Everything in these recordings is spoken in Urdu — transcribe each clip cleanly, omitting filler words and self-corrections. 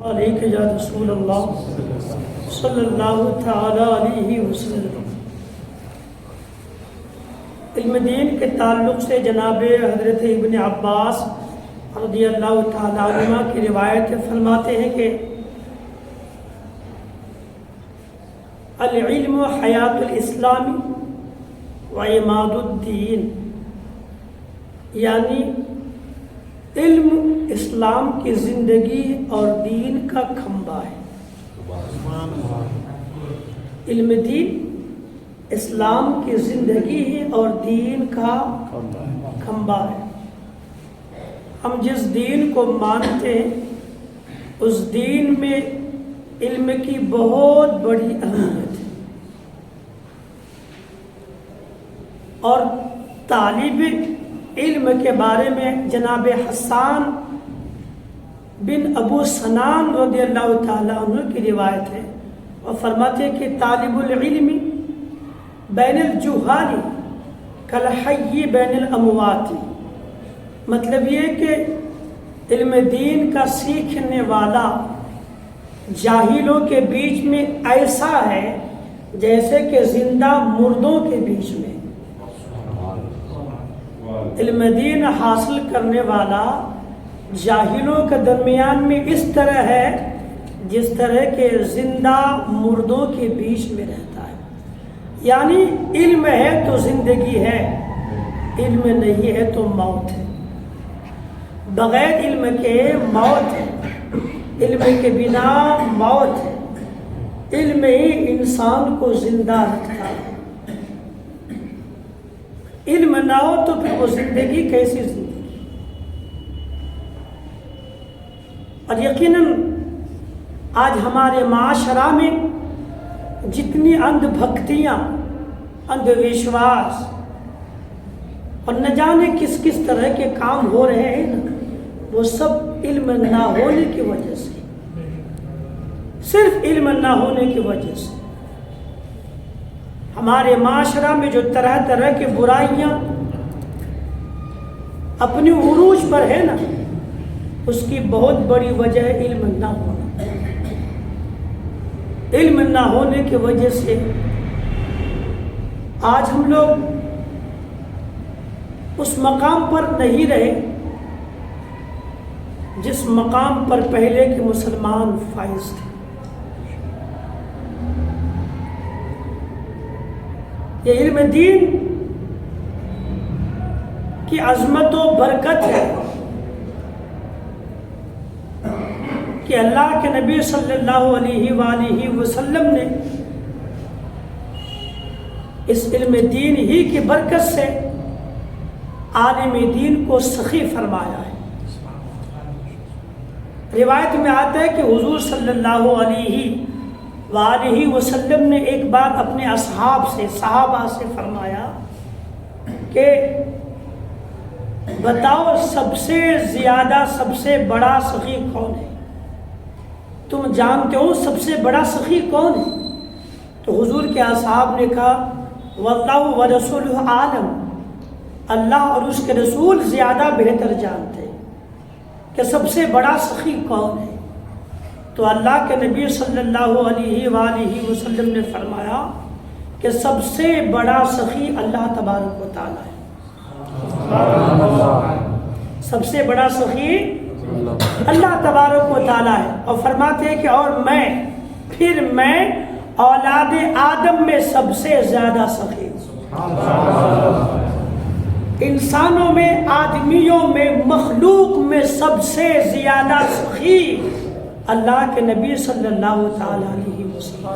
علیک یا رسول اللہ صلی اللہ تعالی علیہ وسلم۔ علم دین کے تعلق سے جناب حضرت ابن عباس رضی اللہ تعالی عنہ کی روایت فرماتے ہیں کہ العلم حیات الاسلام و عماد الدین، یعنی علم اسلام کی زندگی اور دین کا کھمبا ہے۔ علم دین اسلام کی زندگی ہے اور دین کا کھمبا ہے۔ ہم جس دین کو مانتے ہیں اس دین میں علم کی بہت بڑی اہمیت ہے، اور طالب علم کے بارے میں جناب حسان بن ابو سنان رضی اللہ تعالیٰ عنہ کی روایت ہے، اور فرماتے ہیں کہ طالب العلم بین الجہال کالحی بین الاموات، مطلب یہ کہ علم دین کا سیکھنے والا جاہلوں کے بیچ میں ایسا ہے جیسے کہ زندہ مردوں کے بیچ میں۔ علم دین حاصل کرنے والا جاہلوں کے درمیان میں اس طرح ہے جس طرح کے زندہ مردوں کے بیچ میں رہتا ہے، یعنی علم ہے تو زندگی ہے، علم نہیں ہے تو موت ہے۔ بغیر علم کے موت ہے، علم کے بنا موت ہے، علم ہی انسان کو زندہ رکھتا ہے۔ علم نہ ہو تو پھر وہ زندگی کیسی زندگی؟ اور یقیناً آج ہمارے معاشرہ میں جتنی اندھ بھکتیاں، اندھ وشواس اور نہ جانے کس کس طرح کے کام ہو رہے ہیں نا، وہ سب علم نہ ہونے کی وجہ سے، صرف علم نہ ہونے کی وجہ سے۔ ہمارے معاشرہ میں جو طرح طرح کی برائیاں اپنی عروج پر ہے نا، اس کی بہت بڑی وجہ ہے علم نہ ہونا۔ علم نہ ہونے کی وجہ سے آج ہم لوگ اس مقام پر نہیں رہے جس مقام پر پہلے کے مسلمان فائز تھے۔ یہ علم دین کی عظمت و برکت ہے کہ اللہ کے نبی صلی اللہ علیہ وآلہ وسلم نے اس علم دین ہی کی برکت سے عالم دین کو سخی فرمایا ہے۔ روایت میں آتا ہے کہ حضور صلی اللہ علیہ وآلہ وسلم نے ایک بار اپنے اصحاب سے، صحابہ سے فرمایا کہ بتاؤ سب سے زیادہ، سب سے بڑا سخی کون ہے؟ تم جانتے ہو سب سے بڑا سخی کون ہے؟ تو حضور کے اصحاب نے کہا واللہ ورسولہ عالم، اللہ اور اس کے رسول زیادہ بہتر جانتے کہ سب سے بڑا سخی کون ہے۔ تو اللہ کے نبی صلی اللہ علیہ وآلہ وسلم نے فرمایا کہ سب سے بڑا سخی اللہ تبارک و تعالی ہے۔ سب سے بڑا سخی اللہ تبارک و تعالی ہے، اور فرماتے ہیں کہ اور میں اولاد آدم میں سب سے زیادہ سخی ہوں۔ انسانوں میں، آدمیوں میں، مخلوق میں سب سے زیادہ سخی اللہ کے نبی صلی اللہ تعالی علیہ وسلم۔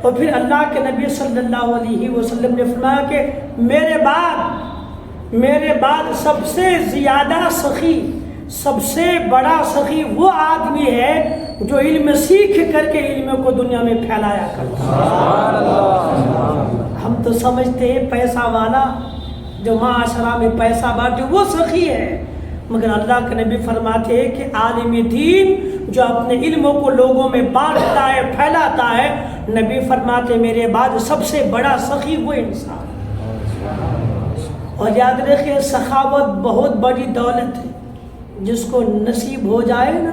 اور پھر اللہ کے نبی صلی اللہ علیہ وسلم نے فرمایا کہ میرے بعد سب سے زیادہ سخی، سب سے بڑا سخی وہ آدمی ہے جو علم سیکھ کر کے علم کو دنیا میں پھیلایا کرتا ہے۔ ہم تو سمجھتے ہیں پیسہ والا جو معاشرہ میں پیسہ بانٹے وہ سخی ہے، مگر اللہ کے نبی فرماتے ہیں کہ عالم دین جو اپنے علموں کو لوگوں میں بانٹتا ہے، پھیلاتا ہے، نبی فرماتے میرے بعد سب سے بڑا سخی وہ انسان۔ اور یاد رکھیں سخاوت بہت بڑی دولت ہے، جس کو نصیب ہو جائے نا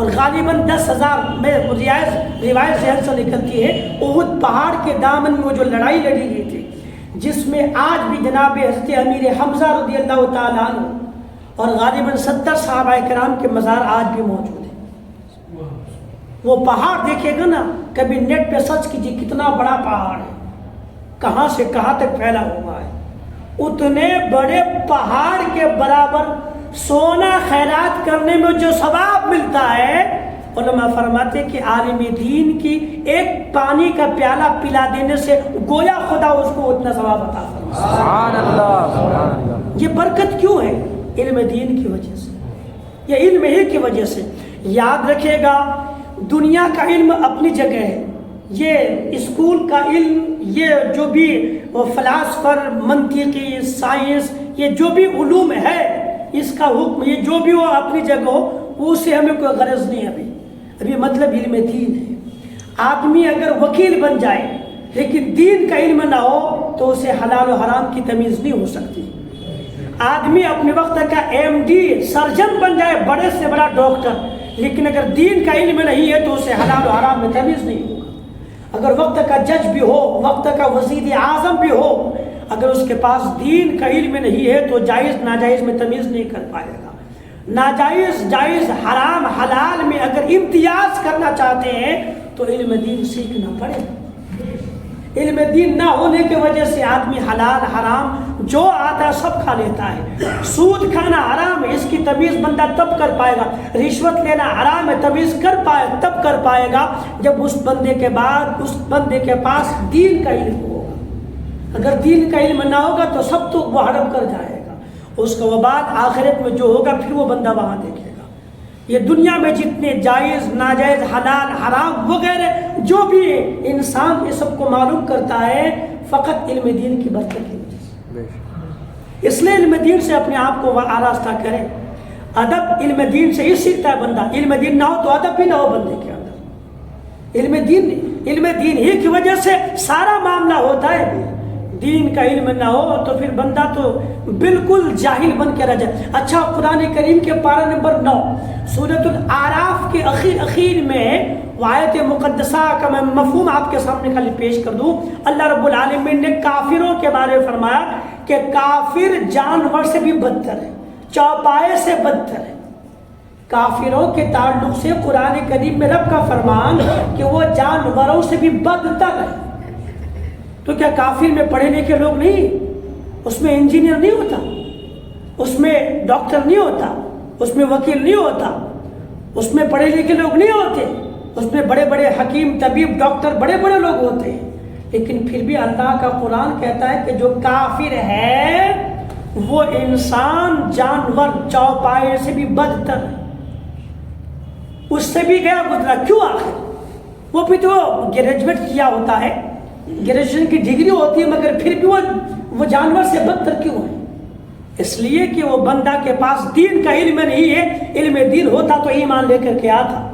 اور غالباً 10,000 میں روایت ذہن سے نکلتی ہے، احد پہاڑ کے دامن میں وہ جو لڑائی لڑی گئی تھی، جس میں آج بھی جناب حضرت امیر حمزہ رضی اللہ تعالیٰ عنہ اور غالباً 70 صحابہ کرام کے مزار آج بھی موجود ہیں۔ وہ پہاڑ دیکھے گا نا، کبھی نیٹ پہ سرچ کیجیے کتنا بڑا پہاڑ ہے، کہاں سے کہاں تک پھیلا ہوا ہے۔ اتنے بڑے پہاڑ کے برابر سونا خیرات کرنے میں جو ثواب ملتا ہے، علماء فرماتے کہ عالم دین کی ایک پانی کا پیالہ پلا دینے سے گویا خدا اس کو اتنا ثواب عطا فرماتا ہے۔ سبحان اللہ، سبحان اللہ۔ یہ برکت کیوں ہے؟ علم دین کی وجہ سے، یہ علم ہی کی وجہ سے۔ یاد رکھے گا، دنیا کا علم اپنی جگہ ہے، یہ اسکول کا علم، یہ جو بھی فلاسفر، منطقی، سائنس، یہ جو بھی علوم ہے، اس کا حکم، یہ جو بھی وہ اپنی جگہ ہو، وہ سے ہمیں کوئی غرض نہیں۔ ابھی مطلب علم دین ہے۔ آدمی اگر وکیل بن جائے لیکن دین کا علم نہ ہو تو اسے حلال و حرام کی تمیز نہیں ہو سکتی۔ آدمی اپنے وقت کا MD سرجن بن جائے، بڑے سے بڑا ڈاکٹر، لیکن اگر دین کا علم نہیں ہے تو اسے حلال و حرام میں تمیز نہیں ہوگا۔ اگر وقت کا جج بھی ہو، وقت کا وزیر اعظم بھی ہو، اگر اس کے پاس دین کا علم نہیں ہے تو جائز ناجائز میں تمیز نہیں کر پائے گا۔ ناجائز جائز، حرام حلال میں اگر امتیاز کرنا چاہتے ہیں تو علم دین سیکھنا پڑے گا۔ علم دین نہ ہونے کی وجہ سے آدمی حلال حرام جو آتا ہے سب کھا لیتا ہے۔ سود کھانا حرام ہے، اس کی تمیز بندہ تب کر پائے گا۔ رشوت لینا حرام ہے، تمیز تب کر پائے گا جب اس بندے کے پاس دین کا علم ہوگا۔ اگر دین کا علم نہ ہوگا تو سب تو وہ حرام کر جائے گا، اس کے بعد آخرت میں جو ہوگا پھر وہ بندہ وہاں دیکھے گا۔ یہ دنیا میں جتنے جائز ناجائز حلال حرام وغیرہ جو بھی انسان یہ سب کو معلوم کرتا ہے، فقط علم دین کی برکت کی وجہ سے۔ اس لیے علم دین سے اپنے آپ کو آراستہ کریں۔ ادب علم دین سے ہی سیکھتا ہے بندہ۔ علم دین نہ ہو تو ادب بھی نہ ہو بندے کے اندر۔ علم دین ہی کی وجہ سے سارا معاملہ ہوتا ہے۔ دین کا علم نہ ہو تو پھر بندہ تو بالکل جاہل بن کے رہ جائے۔ اچھا، قرآن کریم کے پارہ نمبر 9 سورۃ الاعراف کے اخیر میں آیت مقدسہ کا میں مفہوم آپ کے سامنے خالی پیش کر دوں۔ اللہ رب العالمین نے کافروں کے بارے میں فرمایا کہ کافر جانور سے بھی بدتر ہے، چوپائے سے بدتر ہے۔ کافروں کے تعلق سے قرآن کریم میں رب کا فرمان کہ وہ جانوروں سے بھی بدتر ہے۔ تو کیا کافر میں پڑھے لکھے لوگ نہیں؟ اس میں انجینئر نہیں ہوتا، اس میں ڈاکٹر نہیں ہوتا، اس میں وکیل نہیں ہوتا، اس میں پڑھے لکھے لوگ نہیں ہوتے، اس میں بڑے بڑے حکیم طبیب ڈاکٹر بڑے بڑے لوگ ہوتے ہیں۔ لیکن پھر بھی اللہ کا قرآن کہتا ہے کہ جو کافر ہے وہ انسان جانور چوپائے سے بھی بدتر ہے، اس سے بھی گیا گزرا۔ کیوں؟ آخر وہ بھی تو گریجویٹ کیا ہوتا ہے، گریجویشن کی ڈگری ہوتی ہے، مگر پھر بھی وہ جانور سے بدتر کیوں ہے؟ اس لیے کہ وہ بندہ کے پاس دین کا علم نہیں ہے۔ علم دین ہوتا تو ایمان لے کر کے آتا،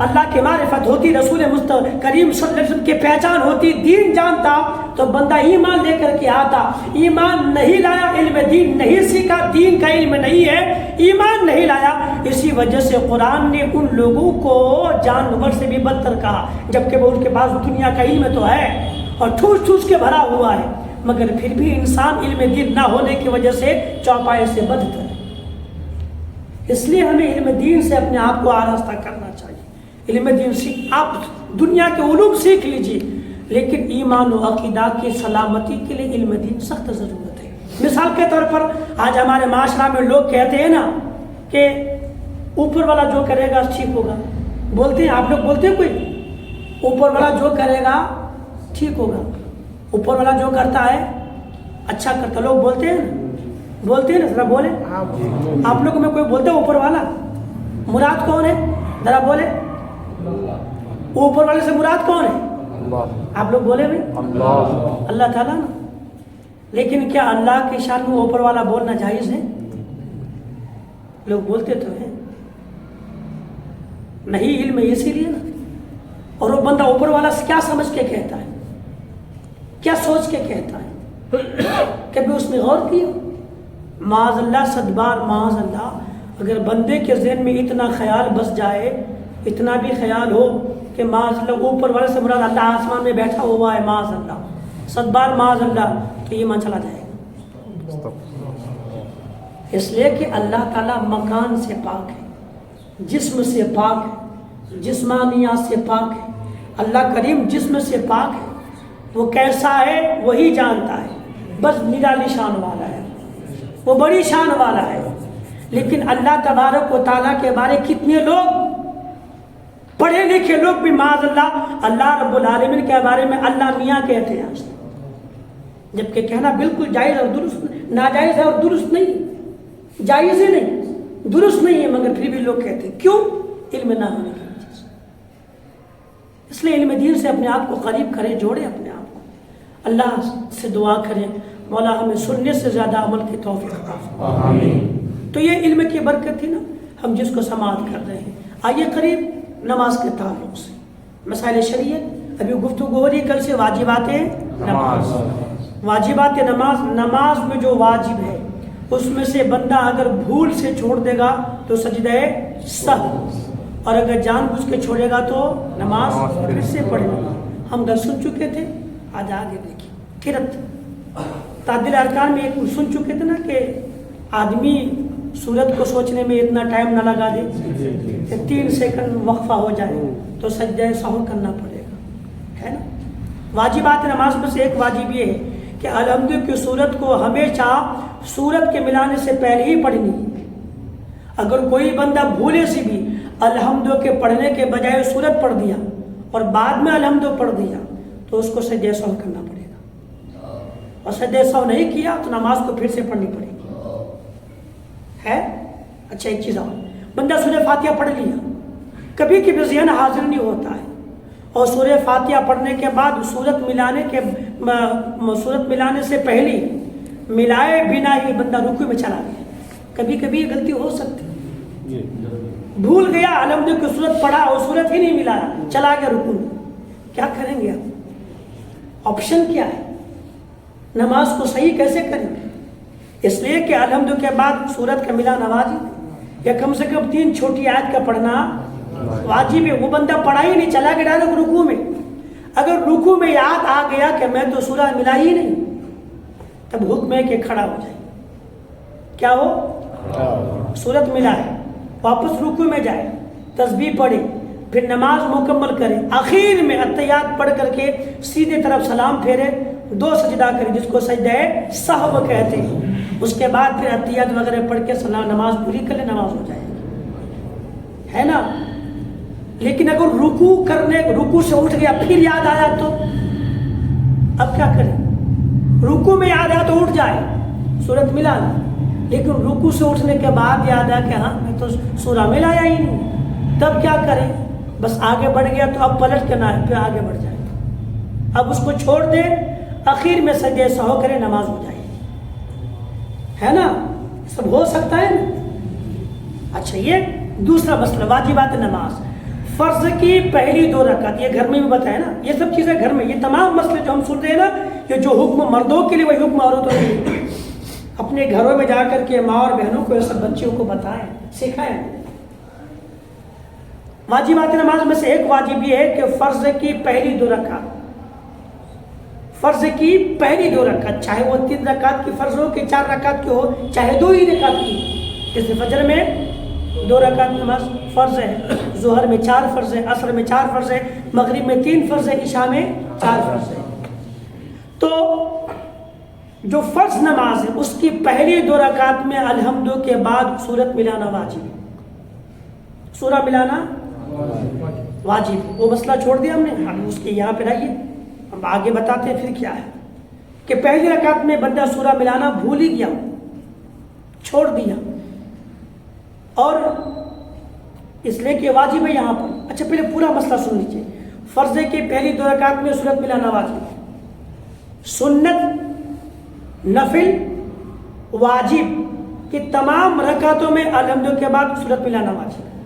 اللہ کی معرفت ہوتی، رسول کریم صلی اللہ علیہ وسلم کی پہچان ہوتی، دین جانتا تو بندہ ایمان لے کر کے آتا۔ ایمان نہیں لایا، علم دین نہیں سیکھا، دین کا علم نہیں ہے، ایمان نہیں لایا، اسی وجہ سے قرآن نے ان لوگوں کو جانور سے بھی بدتر کہا، جبکہ وہ ان کے پاس دنیا کا علم تو ہے اور ٹھوس ٹھوس کے بھرا ہوا ہے، مگر پھر بھی انسان علم دین نہ ہونے کی وجہ سے چوپائے سے بدتر ہے۔ اس لیے ہمیں علم دین سے اپنے آپ کو آراستہ کرنا چاہیے۔ علم دین سیکھ، آپ دنیا کے علوم سیکھ لیجیے، لیکن ایمان و عقیدہ کی سلامتی کے لیے علم دین سخت ضرورت ہے۔ مثال کے طور پر آج ہمارے معاشرہ میں لوگ کہتے ہیں نا کہ اوپر والا جو کرے گا ٹھیک ہوگا، بولتے ہیں، آپ لوگ بولتے ہیں کوئی اوپر والا جو کرے گا ٹھیک ہوگا، اوپر والا جو کرتا ہے اچھا کرتا، لوگ بولتے ہیں نا، ذرا بولے، آپ لوگوں میں کوئی بولتے ہیں اوپر والا؟ مراد کون ہے؟ ذرا بولے، اوپر والے سے مراد کون ہے؟ آپ لوگ بولے بھائی؟ اللہ تعالیٰ نا۔ لیکن کیا اللہ کی شان میں اوپر والا بولنا جائز ہے؟ لوگ بولتے تو ہیں، نہیں علم ہے اسی لیے نا۔ اور وہ بندہ اوپر والا سے کیا سمجھ کے کہتا ہے، کیا سوچ کے کہتا ہے؟ کبھی اس نے غور کیا؟ معاذ اللہ، صد بار معاذ اللہ، اگر بندے کے ذہن میں اتنا خیال بس جائے، اتنا بھی خیال ہو کہ معاذ اللہ اوپر والے سے مراد اللہ آسمان میں بیٹھا ہوا ہے، معاذ اللہ، 100 بار معاذ اللہ، تو ایمان چلا جائے گا۔ اس لیے کہ اللہ تعالیٰ مکان سے پاک ہے، جسم سے پاک ہے، جسمانیات سے پاک ہے۔ اللہ کریم جسم سے پاک ہے، وہ کیسا ہے وہی جانتا ہے، بس نرالی شان والا ہے، وہ بڑی شان والا ہے۔ لیکن اللہ تبارک و تعالیٰ کے بارے کتنے لوگ پڑھے لکھے لوگ بھی معاذ اللہ رب العالمین کے بارے میں اللہ میاں کہتے ہیں، جبکہ کہنا بالکل جائز اور درست، ناجائز ہے اور درست نہیں، جائز ہی نہیں، درست نہیں ہے، مگر پھر بھی لوگ کہتے ہیں۔ کیوں؟ علم نہ ہونے کی وجہ سے۔ اس لیے علم دین سے اپنے آپ کو قریب کریں، جوڑیں اپنے آپ کو، اللہ سے دعا کریں مولا ہمیں سننے سے زیادہ عمل کی توفیق عطا فرمائے۔ تو یہ علم کی برکت تھی نا، ہم جس کو سماعت کر رہے ہیں۔ آئیے قریب نماز کے تعلق سے مسائل شریعت، ابھی گفتگو ہو رہی، کل سے واجبات نماز، واجبات نماز، نماز میں جو واجب ہے اس میں سے بندہ اگر بھول سے چھوڑ دے گا تو سجدہ سہو، اور اگر جان بوجھ کے چھوڑے گا تو نماز پھر سے پڑھے گا۔ ہم کل سن چکے تھے، آج آگے دیکھیں قرت تعدیل ارکان میں ایک سن چکے تھے نا کہ آدمی سورت کو سوچنے میں اتنا ٹائم نہ لگا دے کہ 3 سیکنڈ وقفہ ہو جائے تو سجدہ سہو کرنا پڑے گا، ہے نا۔ واجبات نماز میں سے ایک واجب یہ ہے کہ الحمد کی صورت کو ہمیشہ سورت کے ملانے سے پہلے ہی پڑھنی ہے۔ اگر کوئی بندہ بھولے سے بھی الحمد کے پڑھنے کے بجائے سورت پڑھ دیا اور بعد میں الحمد پڑھ دیا تو اس کو سجدہ سہو کرنا پڑے گا، اور سجدہ سہو نہیں کیا تو نماز کو پھر سے پڑھنی پڑے گی، ہے۔ اچھا ایک چیز اور، بندہ سورہ فاتحہ پڑھ لیا، کبھی کبھی ذہن حاضر نہیں ہوتا ہے اور سورہ فاتحہ پڑھنے کے بعد صورت ملانے سے پہلے ملائے بنا ہی بندہ رکوع میں چلا گیا، کبھی کبھی یہ غلطی ہو سکتی ہے، بھول گیا الحمد کی صورت پڑھا اور صورت ہی نہیں ملایا، چلا گیا رکوع میں، کیا کریں گے آپ؟ آپشن کیا ہے؟ نماز کو صحیح کیسے کریں گے؟ اس لیے کہ الحمد کے بعد سورت کا ملانا واجب، یا کم سے کم 3 چھوٹی آیت کا پڑھنا واجب ہے۔ وہ بندہ پڑھا ہی نہیں، چلا گیا ڈائریکٹ رکوع میں، اگر رکوع میں یاد آ گیا کہ میں تو سورہ ملا ہی نہیں، تب حکم ہے کہ کھڑا ہو جائے، کیا ہو؟ سورت ملا ہے، واپس رکوع میں جائے، تسبیح پڑھے، پھر نماز مکمل کرے، آخر میں اتحیات پڑھ کر کے سیدھے طرف سلام پھیرے، 2 سجدہ کرے جس کو سجدہ سہو کہتے ہیں، اس کے بعد پھر اتحیات وغیرہ پڑھ کے نماز پوری کر لے، نماز ہو جائے گی، ہے نا۔ لیکن اگر رکوع سے اٹھ گیا پھر یاد آیا تو اب کیا کریں؟ رکوع میں یاد آیا تو اٹھ جائے، سورت ملا نا، لیکن رکوع سے اٹھنے کے بعد یاد آیا کہ ہاں میں تو سورہ ملایا ہی نہیں، تب کیا کریں؟ بس آگے بڑھ گیا تو اب پلٹ کرنا ہے، پھر آگے بڑھ جائے، اب اس کو چھوڑ دے، آخر میں سجدہ سہو کرے، نماز ہو جائے، ہے نا۔ سب ہو سکتا ہے نا۔ اچھا یہ دوسرا مسئلہ، واجبات نماز، فرض کی پہلی 2 رکعت، یہ گھر میں بھی بتایا نا، یہ سب چیزیں گھر میں، یہ تمام مسئلے جو ہم سن رہے ہیں نا، یہ جو حکم مردوں کے لیے وہی حکم عورتوں کے لیے، اپنے گھروں میں جا کر کے ماں اور بہنوں کو یہ سب بچیوں کو بتائیں، سکھائیں۔ واجبات نماز میں سے ایک واجب یہ ہے کہ فرض کی پہلی 2 رکعت، فرض کی پہلی 2 رکعت، چاہے وہ 3 رکعت کی فرض ہو کہ 4 رکعت کی ہو، چاہے 2 ہی رکعت کی، جیسے فجر میں 2 رکعت نماز فرض ہے، ظہر میں 4 فرض ہے، عصر میں 4 فرض ہے، مغرب میں 3 فرض ہے، عشاء میں 4 فرض ہے۔ تو جو فرض نماز ہے اس کی پہلی 2 رکعت میں الحمد کے بعد سورت ملانا واجب ہے، سورہ ملانا واجب ہے۔ وہ مسئلہ چھوڑ دیا ہم نے، ہم اس کے یہاں پہ رہیے، ہم آگے بتاتے ہیں پھر کیا ہے کہ پہلی رکعت میں بندہ سورہ ملانا بھول ہی گیا، چھوڑ دیا، اور اس لیے کہ واجب ہے یہاں پر۔ اچھا پہلے پورا مسئلہ سن لیجیے، فرض ہے کہ پہلی 2 رکعت میں سورت ملانا واجب ہے، سنت، نفل، واجب کہ تمام رکعتوں میں الحمد کے بعد سورت ملانا واجب ہے۔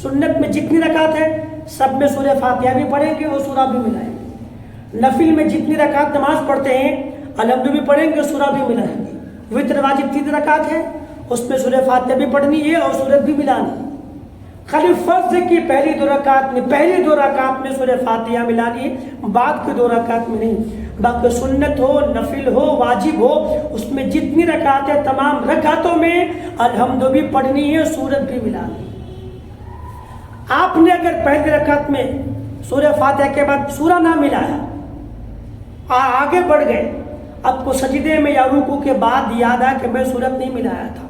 سنت میں جتنی رکعت ہے سب میں سورہ فاتحہ بھی پڑھیں گے اور سورہ بھی ملائیں گے، نفل میں جتنی رکعت نماز پڑھتے ہیں الحمد بھی پڑھیں گے اور سورہ بھی ملائیں گے، وتر واجب 3 رکعت ہے، اس میں سورہ فاتحہ بھی پڑھنی ہے اور سورت بھی ملانی ہے، خالی فرض کی پہلی 2 رکعت میں سورہ فاتحہ ملانی ہے، بعد کے 2 رکعت میں نہیں۔ باقی سنت ہو، نفل ہو، واجب ہو، اس میں جتنی رکعتیں تمام رکعتوں میں الحمد بھی پڑھنی ہے، سورت بھی ملانی ہے۔ آپ نے اگر پہلی رکعت میں سورہ فاتحہ کے بعد سورہ نہ ملایا، آگے بڑھ گئے، اب کو سجدے میں یا رکوع کے بعد یاد آیا کہ میں سورت نہیں ملایا تھا،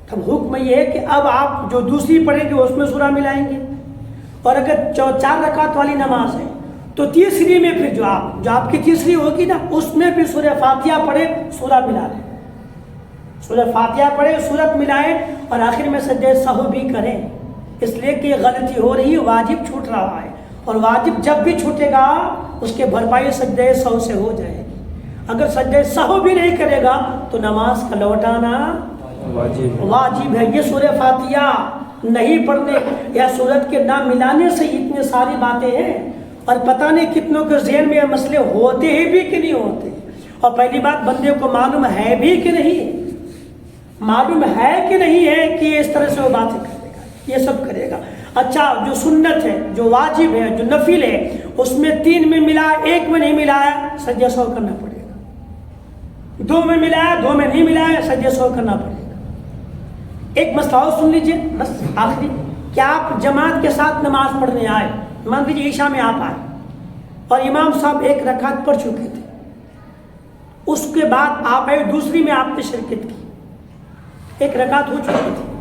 تب حکم یہ ہے کہ اب آپ جو دوسری پڑھیں گے اس میں سورہ ملائیں گے، اور اگر 4 رکعت والی نماز ہے تو تیسری میں پھر جو آپ کی تیسری ہوگی نا، اس میں بھی سورہ فاتحہ پڑھے، سورہ ملا لیں، سورہ فاتحہ پڑھے، سورت ملائیں، اور آخر میں سجدہ سہو بھی کریں، اس لیے کہ غلطی ہو رہی ہے، واجب چھوٹ رہا ہے، اور واجب جب بھی چھوٹے گا اس کے بھرپائی سجدہ سہو سے ہو جائے گی۔ اگر سجدہ سہو بھی نہیں کرے گا تو نماز کا لوٹانا واجب ہے۔ یہ سورہ فاتحہ نہیں پڑھنے یا سورت کے نہ ملانے سے اتنے ساری باتیں ہیں، اور پتہ نہیں کتنوں کے ذہن میں یہ مسئلے ہوتے ہیں بھی کہ نہیں ہوتے، اور پہلی بات بندے کو معلوم ہے بھی کہ نہیں، معلوم ہے کہ نہیں ہے کہ یہ اس طرح سے وہ باتیں کرے گا، یہ سب کرے گا۔ اچھا، جو سنت ہے، جو واجب ہے، جو نفل ہے، اس میں 3 میں ملا، 1 میں نہیں ملایا، سجدہ سہو کرنا پڑے گا۔ 2 میں ملایا، 2 میں نہیں ملایا، سجدہ سہو کرنا پڑے گا۔ ایک مسئلہ اور سن لیجئے، بس آخری، کہ آپ جماعت کے ساتھ نماز پڑھنے آئے، مان لیجیے عشاء میں آپ آئے اور امام صاحب 1 رکعت پڑھ چکے تھے، اس کے بعد آپ آئے، دوسری میں آپ نے شرکت کی، 1 رکعت ہو چکی تھی،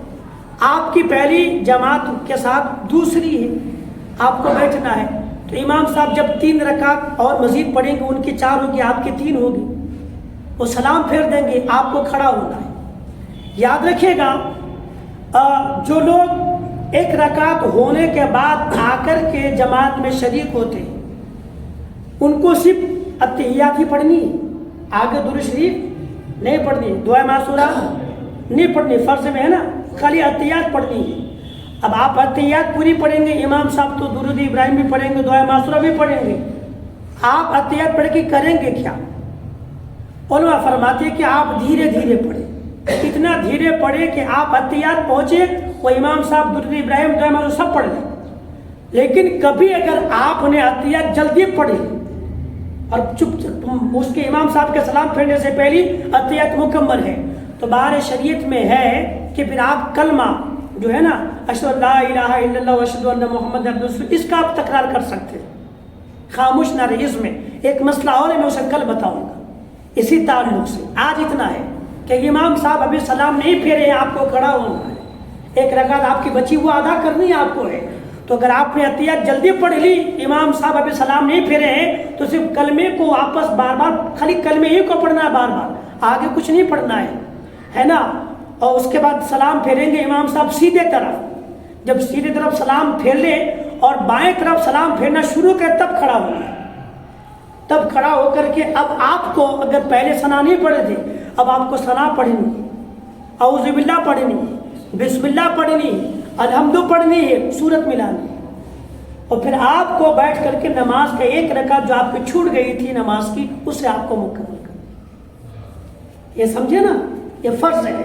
آپ کی پہلی جماعت کے ساتھ دوسری ہے، آپ کو بیٹھنا ہے، تو امام صاحب جب 3 رکعت اور مزید پڑھیں گے، ان کی 4 ہوگی، آپ کی 3 ہوگی، وہ سلام پھیر دیں گے، آپ کو کھڑا ہونا ہے۔ یاد رکھیے گا، جو لوگ 1 رکعت ہونے کے بعد آ کر کے جماعت میں شریک ہوتے ہیں، ان کو صرف اتحیات ہی پڑھنی ہے، آگے درود شریف نہیں پڑھنی، دعائے معصورہ نہیں پڑھنی، فرض میں ہے نا، خالی اتحیات پڑھنی ہے۔ اب آپ اتحیات پوری پڑھیں گے، امام صاحب تو درود ابراہیم بھی پڑھیں گے، دعائے معصورہ بھی پڑھیں گے، آپ اتحیات پڑھ کے کریں گے کیا؟ علماء فرماتے ہیں کہ آپ دھیرے دھیرے پڑھیں، اتنا دھیرے پڑھیں کہ آپ اتحیات پہنچے، وہ امام صاحب درود ابراہیم دعائے معصورہ سب پڑھ لیں، لیکن کبھی اگر آپ نے اتحیات جلدی پڑھی اور اس کے امام صاحب کے سلام پھیرنے سے پہلی اتحیات مکمل ہے، تو بہر شریعت میں ہے کہ پھر آپ کلمہ جو ہے نا، اشہد ان لا الہ الا اللہ واشہد ان محمد عبدہ رسول، اس کا آپ تکرار کر سکتے ہیں، خاموش نہ رہے۔ اس میں ایک مسئلہ اور ہے، میں اسے کل بتاؤں گا اسی تعلق سے۔ آج اتنا ہے کہ امام صاحب ابھی سلام نہیں پھیرے ہیں، آپ کو کھڑا ہونا ہے، 1 رکعت آپ کی بچی وہ ادا کرنی ہے آپ کو ہے، تو اگر آپ نے اتحیات جلدی پڑھ لی، امام صاحب ابھی سلام نہیں پھیرے ہیں، تو صرف کلمے کو واپس بار بار، خالی کلمے ہی کو پڑھنا ہے بار بار، آگے کچھ نہیں پڑھنا ہے نا، اور اس کے بعد سلام پھیریں گے امام صاحب سیدھے طرف، جب سیدھے طرف سلام پھیر لیں اور بائیں طرف سلام پھیرنا شروع کریں، تب کھڑا ہونا ہے، تب کھڑا ہو کر کے اب آپ کو اگر پہلے ثنا نہیں پڑھے تھے، اب آپ کو ثنا پڑھنی ہے، اعوذ باللہ پڑھنی ہے، بسم اللہ پڑھنی ہے، الحمد پڑھنی ہے، سورت ملانی ہے، اور پھر آپ کو بیٹھ کر کے نماز کا 1 رکعت جو آپ کی چھوٹ گئی تھی نماز کی، اسے آپ کو مکمل کرنا۔ یہ سمجھے نا، یہ فرض ہے،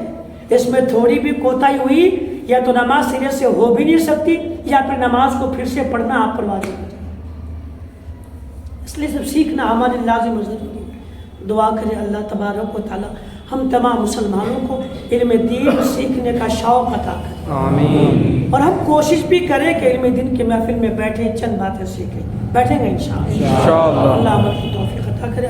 اس میں تھوڑی بھی کوتاہی ہوئی یا تو نماز سرے سے ہو بھی نہیں سکتی، یا پھر نماز کو پھر سے پڑھنا آپ پر واجب ہو جائے، اس لیے سب سیکھنا ہمارے لازم و ضروری ہے۔ دعا کرے اللہ تبارک و تعالی ہم تمام مسلمانوں کو علم دین سیکھنے کا شوق عطا کرے، آمین، اور ہم کوشش بھی کریں کہ علم دین کے محفل میں بیٹھیں، چند باتیں سیکھیں، بیٹھیں گے انشاءاللہ، اللہ ہمیں توفیق عطا کرے۔